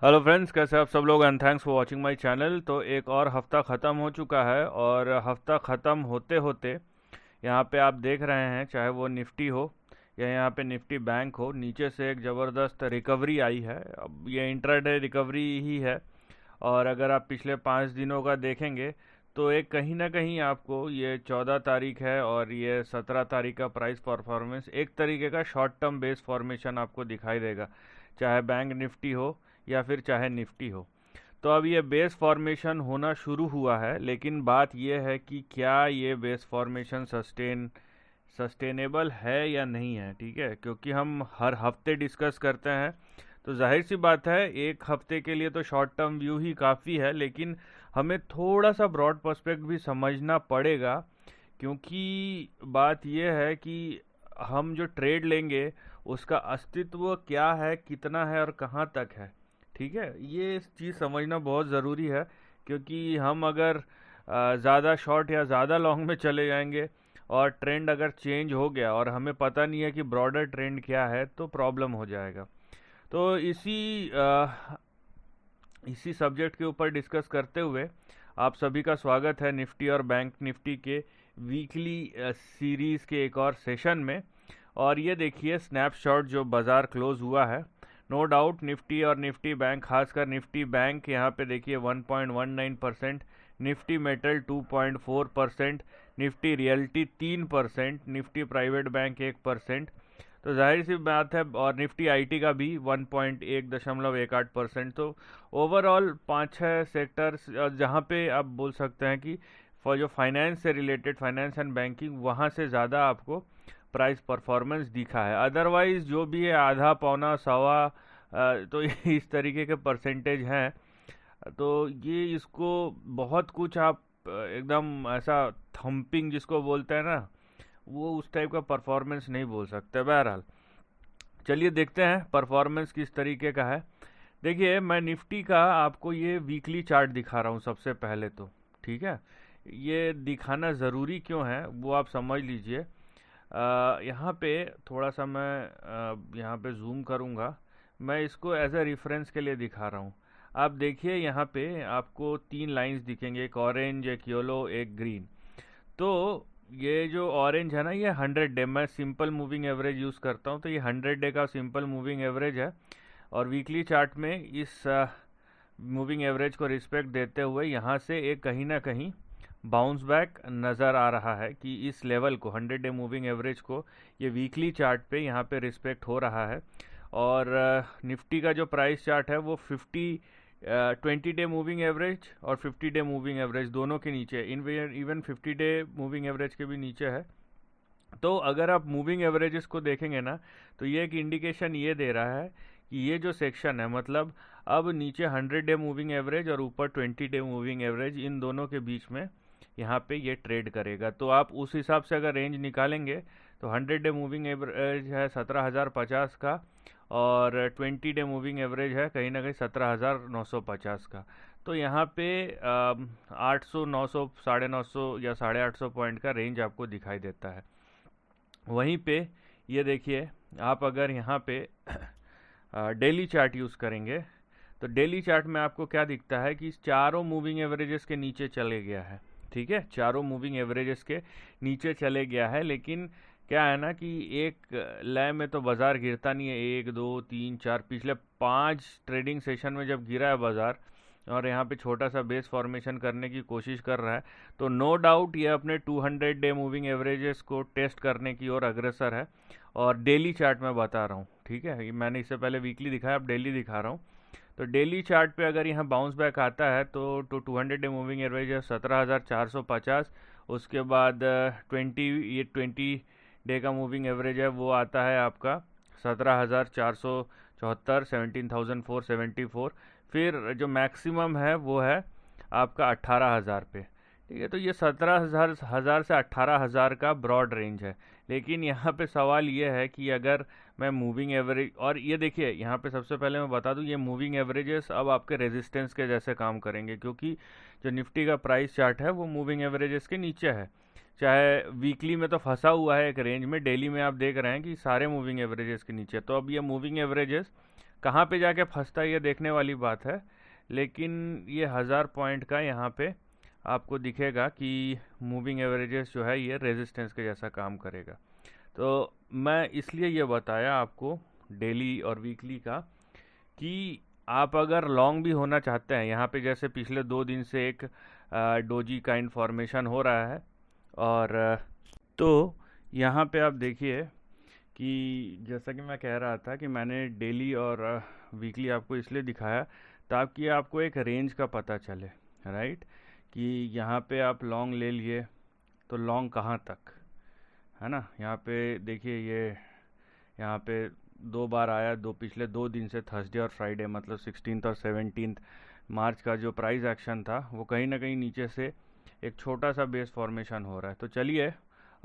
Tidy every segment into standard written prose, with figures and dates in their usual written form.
Hello friends, कैसे आप सब लोग and thanks for watching my channel. तो एक और हफ्ता ख़त्म हो चुका है और हफ्ता ख़त्म होते होते यहाँ पे आप देख रहे हैं, चाहे वो निफ्टी हो या यहाँ पे निफ्टी बैंक हो, नीचे से एक ज़बरदस्त रिकवरी आई है। अब ये इंट्राडे रिकवरी ही है। और अगर आप पिछले 5 दिनों का देखेंगे तो एक कहीं ना कहीं आपको ये 14 तारीख है और ये 17 तारीख का प्राइस परफॉर्मेंस एक तरीके का शॉर्ट टर्म बेस फॉर्मेशन आपको दिखाई देगा, चाहे बैंक निफ्टी हो या फिर चाहे निफ्टी हो। तो अब ये बेस फॉर्मेशन होना शुरू हुआ है, लेकिन बात ये है कि क्या ये बेस फॉर्मेशन सस्टेनेबल है या नहीं है। ठीक है, क्योंकि हम हर हफ्ते डिस्कस करते हैं, तो जाहिर सी बात है एक हफ्ते के लिए तो शॉर्ट टर्म व्यू ही काफ़ी है, लेकिन हमें थोड़ा सा ब्रॉड पर्सपेक्ट भी समझना पड़ेगा। क्योंकि बात यह है कि हम जो ट्रेड लेंगे उसका अस्तित्व क्या है, कितना है और कहाँ तक है। ठीक है, ये चीज़ समझना बहुत ज़रूरी है। क्योंकि हम अगर ज़्यादा शॉर्ट या ज़्यादा लॉन्ग में चले जाएंगे और ट्रेंड अगर चेंज हो गया और हमें पता नहीं है कि ब्रॉडर ट्रेंड क्या है, तो प्रॉब्लम हो जाएगा। तो इसी सब्जेक्ट के ऊपर डिस्कस करते हुए आप सभी का स्वागत है निफ्टी और बैंक निफ्टी के वीकली सीरीज़ के एक और सेशन में। और ये देखिए स्नैपशॉट जो बाज़ार क्लोज हुआ है। नो डाउट निफ्टी और निफ्टी बैंक, खासकर निफ्टी बैंक यहाँ पे देखिए 1.19%, Nifty metal 2.4%, Nifty realty 3%, Nifty private bank 1%। तो जाहिर सी बात है, और निफ्टी आईटी का भी 1.18%। तो ओवरऑल 5-6 सेक्टर्स जहाँ पे आप बोल सकते हैं कि फॉर जो फाइनेंस से रिलेटेड, फाइनेंस एंड बैंकिंग, वहाँ से ज़्यादा आपको प्राइस परफॉर्मेंस दिखा है। अदरवाइज जो भी है आधा पौना सवा तो इस तरीके के परसेंटेज हैं। तो ये इसको बहुत कुछ आप एकदम ऐसा थंपिंग जिसको बोलते हैं ना, वो उस टाइप का परफॉर्मेंस नहीं बोल सकते। बहरहाल चलिए देखते हैं परफॉर्मेंस किस तरीके का है। देखिए मैं निफ्टी का आपको ये वीकली चार्ट दिखा रहा हूँ सबसे पहले तो। ठीक है, ये दिखाना ज़रूरी क्यों है वो आप समझ लीजिए। यहाँ पे थोड़ा सा मैं यहाँ पे जूम करूँगा। मैं इसको एज अ रेफरेंस के लिए दिखा रहा हूँ। आप देखिए यहाँ पे आपको 3 लाइंस दिखेंगे, एक ऑरेंज, एक येलो, एक ग्रीन। तो ये जो ऑरेंज है ना, ये 100 डे, मैं सिंपल मूविंग एवरेज यूज़ करता हूँ, तो ये 100 डे का सिंपल मूविंग एवरेज है। और वीकली चार्ट में इस मूविंग एवरेज को रिस्पेक्ट देते हुए यहाँ से एक कहीं ना कहीं बाउंस बैक नज़र आ रहा है कि इस लेवल को, 100 डे मूविंग एवरेज को, ये वीकली चार्ट पे यहाँ पे रिस्पेक्ट हो रहा है। और निफ्टी का जो प्राइस चार्ट है वो 20 डे मूविंग एवरेज और 50 डे मूविंग एवरेज दोनों के नीचे, इवन 50 डे मूविंग एवरेज के भी नीचे है। तो अगर आप मूविंग एवरेजेस को देखेंगे ना, तो ये एक इंडिकेशन ये दे रहा है कि ये जो सेक्शन है, मतलब अब नीचे 100 डे मूविंग एवरेज और ऊपर 20 डे मूविंग एवरेज, इन दोनों के बीच में यहाँ पे ये ट्रेड करेगा। तो आप उस हिसाब से अगर रेंज निकालेंगे तो 100 डे मूविंग एवरेज है 17,050 का, और 20 डे मूविंग एवरेज है कहीं ना कहीं 17,950 का। तो यहाँ पे 800, 900, 950 या 850 पॉइंट का रेंज आपको दिखाई देता है। वहीं पे ये देखिए, आप अगर यहाँ पे डेली चार्ट यूज़ करेंगे तो डेली चार्ट में आपको क्या दिखता है कि चारों मूविंग एवरेजेस के नीचे चले गया है। ठीक है, चारों मूविंग एवरेजेस के नीचे चले गया है, लेकिन क्या है ना कि एक लय में तो बाज़ार गिरता नहीं है। 1, 2, 3, 4 पिछले 5 ट्रेडिंग सेशन में जब गिरा है बाज़ार और यहाँ पे छोटा सा बेस फॉर्मेशन करने की कोशिश कर रहा है, तो नो डाउट ये अपने 200 डे मूविंग एवरेजेस को टेस्ट करने की ओर अग्रसर है। और डेली चार्ट में बता रहा हूँ, ठीक है, मैंने इससे पहले वीकली दिखाया, अब डेली दिखा रहा हूँ। तो डेली चार्ट पे अगर यहाँ बाउंस बैक आता है तो 200 डे मूविंग एवरेज है 17,450। उसके बाद 20 डे का मूविंग एवरेज है वो आता है आपका 17,474, 17,474। फिर जो मैक्सिमम है वो है आपका 18,000 पे। ठीक है, तो ये 17,000 से 18,000 का ब्रॉड रेंज है। लेकिन यहाँ पे सवाल ये है कि अगर मैं मूविंग एवरेज, और ये देखिए यहाँ पे सबसे पहले मैं बता दूँ, ये मूविंग एवरेजेस अब आपके रेजिस्टेंस के जैसे काम करेंगे, क्योंकि जो निफ्टी का प्राइस चार्ट है वो मूविंग एवरेजेस के नीचे है। चाहे वीकली में तो फंसा हुआ है एक रेंज में, डेली में आप देख रहे हैं कि सारे मूविंग एवरेजेस के नीचे। तो अब ये मूविंग एवरेजेस कहाँ पे जाके फंसता है ये देखने वाली बात है, लेकिन ये 1000 पॉइंट का यहाँ पे आपको दिखेगा कि मूविंग एवरेजेस जो है ये रेजिस्टेंस के जैसा काम करेगा। तो मैं इसलिए ये बताया आपको डेली और वीकली का, कि आप अगर लॉन्ग भी होना चाहते हैं, यहाँ पे जैसे पिछले 2 दिन से एक डोजी का इन्फॉर्मेशन हो रहा है, और तो यहाँ पे आप देखिए कि जैसा कि मैं कह रहा था कि मैंने डेली और वीकली आपको इसलिए दिखाया ताकि आपको एक रेंज का पता चले, राइट, कि यहाँ पे आप लॉन्ग ले लिए तो लॉन्ग कहाँ तक, है ना। यहाँ पे देखिए ये यहाँ पे 2 बार आया, पिछले 2 दिन से, थर्सडे और फ्राइडे, मतलब 16 और 17 मार्च का जो प्राइस एक्शन था वो कहीं ना कहीं नीचे से एक छोटा सा बेस फॉर्मेशन हो रहा है। तो चलिए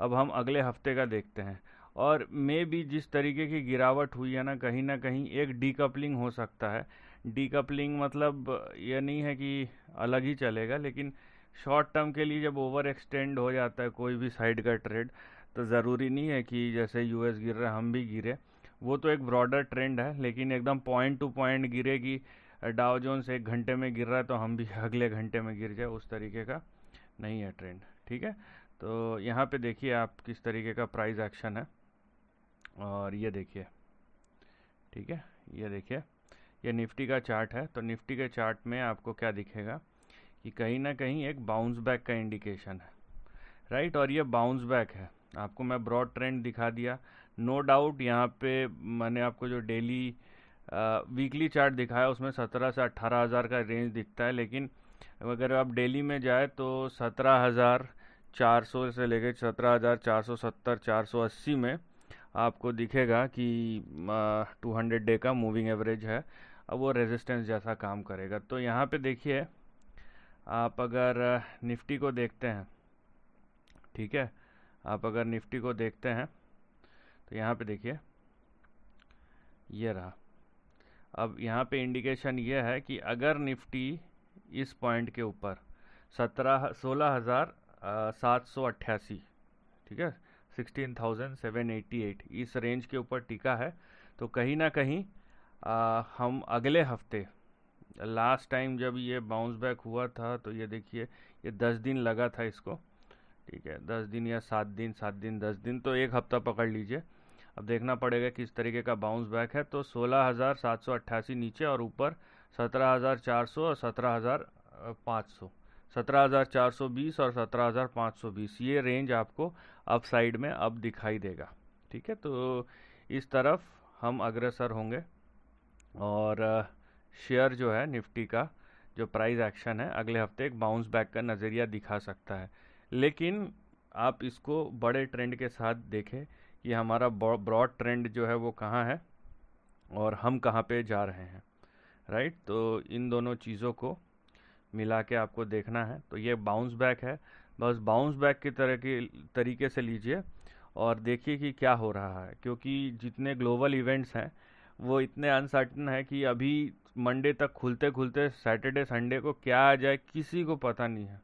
अब हम अगले हफ्ते का देखते हैं, और मे भी जिस तरीके की गिरावट हुई है ना कहीं एक डीकपलिंग हो सकता है। डीकपलिंग मतलब ये नहीं है कि अलग ही चलेगा, लेकिन शॉर्ट टर्म के लिए जब ओवर एक्सटेंड हो जाता है कोई भी साइड का ट्रेड, तो ज़रूरी नहीं है कि जैसे यूएस गिर रहा है हम भी गिरे। वो तो एक ब्रॉडर ट्रेंड है, लेकिन एकदम पॉइंट टू पॉइंट गिरे कि डाउ जोन्स 1 घंटे में गिर रहा है तो हम भी अगले घंटे में गिर जाए, उस तरीके का नहीं है ट्रेंड। ठीक है, तो यहाँ पे देखिए आप किस तरीके का प्राइस एक्शन है, और ये देखिए, ठीक है, ये देखिए ये निफ्टी का चार्ट है। तो निफ्टी के चार्ट में आपको क्या दिखेगा कि कहीं ना कहीं एक बाउंस बैक का इंडिकेशन है, राइट, और ये बाउंस बैक है। आपको मैं ब्रॉड ट्रेंड दिखा दिया, नो डाउट। यहाँ पे मैंने आपको जो डेली वीकली चार्ट दिखाया उसमें 17 से 18,000 का रेंज दिखता है, लेकिन अगर आप डेली में जाए तो 17,400 से लेकर 17,470 480 में आपको दिखेगा कि 200 डे का मूविंग एवरेज है। अब वो रेजिस्टेंस जैसा काम करेगा। तो यहाँ पे देखिए आप अगर निफ्टी को देखते हैं, ठीक है, आप अगर निफ्टी को देखते हैं तो यहाँ पे देखिए ये रहा। अब यहाँ पे इंडिकेशन ये है कि अगर निफ्टी इस पॉइंट के ऊपर 16,788, ठीक है, 16,788 इस रेंज के ऊपर टिका है, तो कहीं ना कहीं हम अगले हफ्ते, लास्ट टाइम जब ये बाउंस बैक हुआ था तो ये देखिए ये 10 दिन लगा था इसको, ठीक है, 10 दिन या 7 दिन, 7 दिन 10 दिन, तो एक हफ्ता पकड़ लीजिए। अब देखना पड़ेगा किस तरीके का बाउंस बैक है। तो 16,788 नीचे और ऊपर 17,400 और 17,500, 17,420 और 17,520, ये रेंज आपको अप साइड में अब दिखाई देगा। ठीक है, तो इस तरफ हम अग्रसर होंगे, और शेयर जो है निफ्टी का जो प्राइस एक्शन है अगले हफ्ते एक बाउंस बैक का नज़रिया दिखा सकता है। लेकिन आप इसको बड़े ट्रेंड के साथ देखें कि हमारा ब्रॉड ट्रेंड जो है वो कहाँ है और हम कहाँ पे जा रहे हैं, राइट। तो इन दोनों चीज़ों को मिला के आपको देखना है। तो ये बाउंस बैक है, बस बाउंस बैक की तरह के तरीके से लीजिए और देखिए कि क्या हो रहा है, क्योंकि जितने ग्लोबल इवेंट्स हैं वो इतने अनसर्टन है कि अभी मंडे तक खुलते खुलते सैटरडे संडे को क्या आ जाए किसी को पता नहीं है,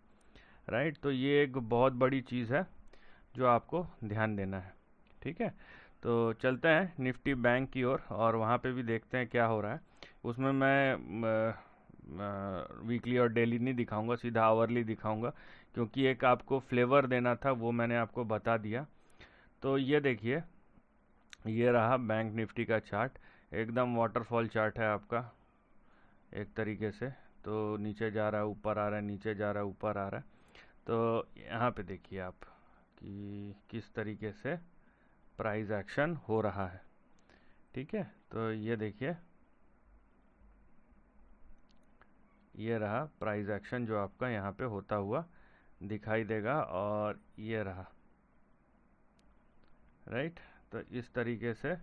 राइट। तो ये एक बहुत बड़ी चीज़ है जो आपको ध्यान देना है। ठीक है, तो चलते हैं निफ्टी बैंक की ओर और वहाँ पे भी देखते हैं क्या हो रहा है। उसमें मैं वीकली और डेली नहीं दिखाऊंगा, सीधा आवरली दिखाऊंगा, क्योंकि एक आपको फ्लेवर देना था वो मैंने आपको बता दिया। तो ये देखिए ये रहा बैंक निफ्टी का चार्ट, एकदम वाटरफॉल चार्ट है आपका एक तरीके से। तो नीचे जा रहा है, ऊपर आ रहा है, नीचे जा रहा है, ऊपर आ रहा है। तो यहाँ पे देखिए आप कि किस तरीके से प्राइस एक्शन हो रहा है। ठीक है, तो ये देखिए ये रहा प्राइस एक्शन जो आपका यहाँ पे होता हुआ दिखाई देगा, और ये रहा, राइट। तो इस तरीके से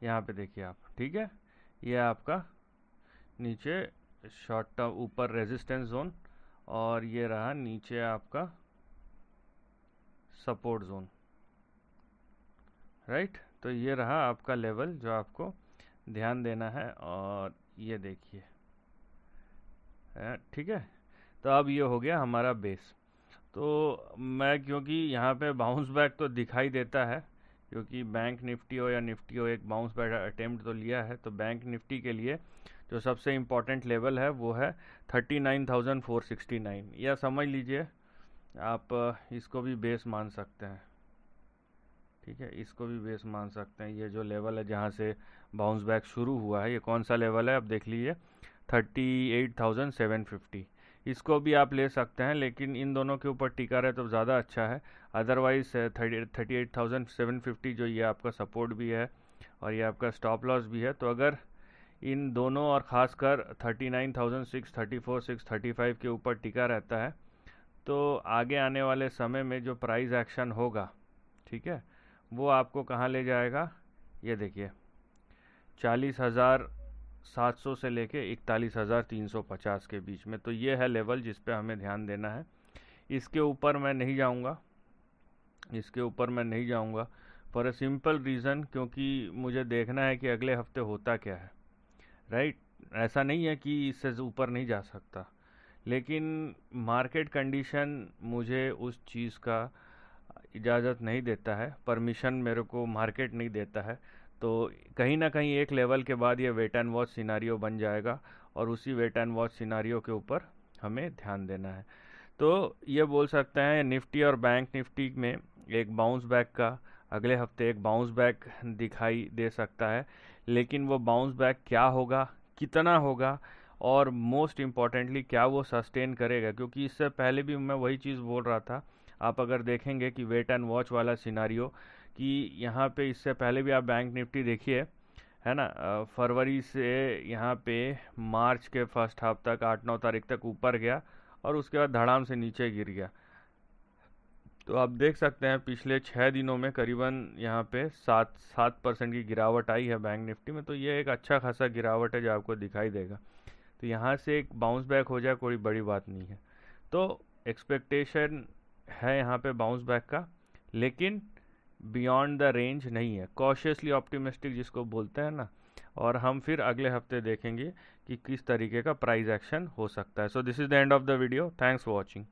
यहाँ पे देखिए आप, ठीक है, ये आपका नीचे शॉर्ट टर्म ऊपर रेजिस्टेंस जोन, और ये रहा नीचे आपका सपोर्ट जोन, राइट। तो ये रहा आपका लेवल जो आपको ध्यान देना है, और ये देखिए, ठीक है। तो अब ये हो गया हमारा बेस। तो मैं क्योंकि यहाँ पे बाउंस बैक तो दिखाई देता है क्योंकि बैंक निफ्टी हो या निफ्टी हो एक बाउंस बैक अटेम्प्ट तो लिया है। तो बैंक निफ्टी के लिए जो सबसे इम्पोर्टेंट लेवल है वो है 39,469, या समझ लीजिए आप इसको भी बेस मान सकते हैं। ठीक है, इसको भी बेस मान सकते हैं। ये जो लेवल है जहाँ से बाउंस बैक शुरू हुआ है, ये कौन सा लेवल है आप देख लीजिए, 38,750। इसको भी आप ले सकते हैं, लेकिन इन दोनों के ऊपर टिका रहे तो ज़्यादा अच्छा है। अदरवाइज 38,750 जो ये आपका सपोर्ट भी है और ये आपका स्टॉप लॉस भी है। तो अगर इन दोनों और ख़ासकर 39,634 635 के ऊपर टिका रहता है तो आगे आने वाले समय में जो प्राइस एक्शन होगा, ठीक है, वो आपको कहाँ ले जाएगा, ये देखिए 40,700 से लेके 41,350 के बीच में। तो ये है लेवल जिस पे हमें ध्यान देना है। इसके ऊपर मैं नहीं जाऊंगा, इसके ऊपर मैं नहीं जाऊंगा फॉर अ सिंपल रीज़न, क्योंकि मुझे देखना है कि अगले हफ्ते होता क्या है, राइट। ऐसा नहीं है कि इससे ऊपर नहीं जा सकता, लेकिन मार्केट कंडीशन मुझे उस चीज़ का इजाज़त नहीं देता है, परमिशन मेरे को मार्केट नहीं देता है। तो कहीं ना कहीं एक लेवल के बाद ये वेट एंड वॉच सिनारियो बन जाएगा और उसी वेट एंड वॉच सिनारियो के ऊपर हमें ध्यान देना है। तो ये बोल सकते हैं निफ्टी और बैंक निफ्टी में एक बाउंस बैक का अगले हफ्ते एक बाउंस बैक दिखाई दे सकता है, लेकिन वो बाउंस बैक क्या होगा, कितना होगा, और मोस्ट इम्पॉर्टेंटली क्या वो सस्टेन करेगा। क्योंकि इससे पहले भी मैं वही चीज़ बोल रहा था, आप अगर देखेंगे कि वेट एंड वॉच वाला सिनारियो, कि यहाँ पे इससे पहले भी आप बैंक निफ्टी देखिए, है ना, फरवरी से यहाँ पे मार्च के फर्स्ट हाफ तक 8-9 तारीख तक ऊपर गया और उसके बाद धड़ाम से नीचे गिर गया। तो आप देख सकते हैं पिछले 6 दिनों में करीबन यहाँ पे 7% की गिरावट आई है बैंक निफ्टी में। तो ये एक अच्छा खासा गिरावट है जो आपको दिखाई देगा। तो यहाँ से एक बाउंस बैक हो जाए कोई बड़ी बात नहीं है। तो एक्सपेक्टेशन है यहाँ पे बाउंस बैक का, लेकिन बियॉन्ड द रेंज नहीं है, कॉशियसली ऑप्टिमिस्टिक जिसको बोलते हैं ना। और हम फिर अगले हफ्ते देखेंगे कि किस तरीके का प्राइस एक्शन हो सकता है। So this is the end of the video, thanks for watching.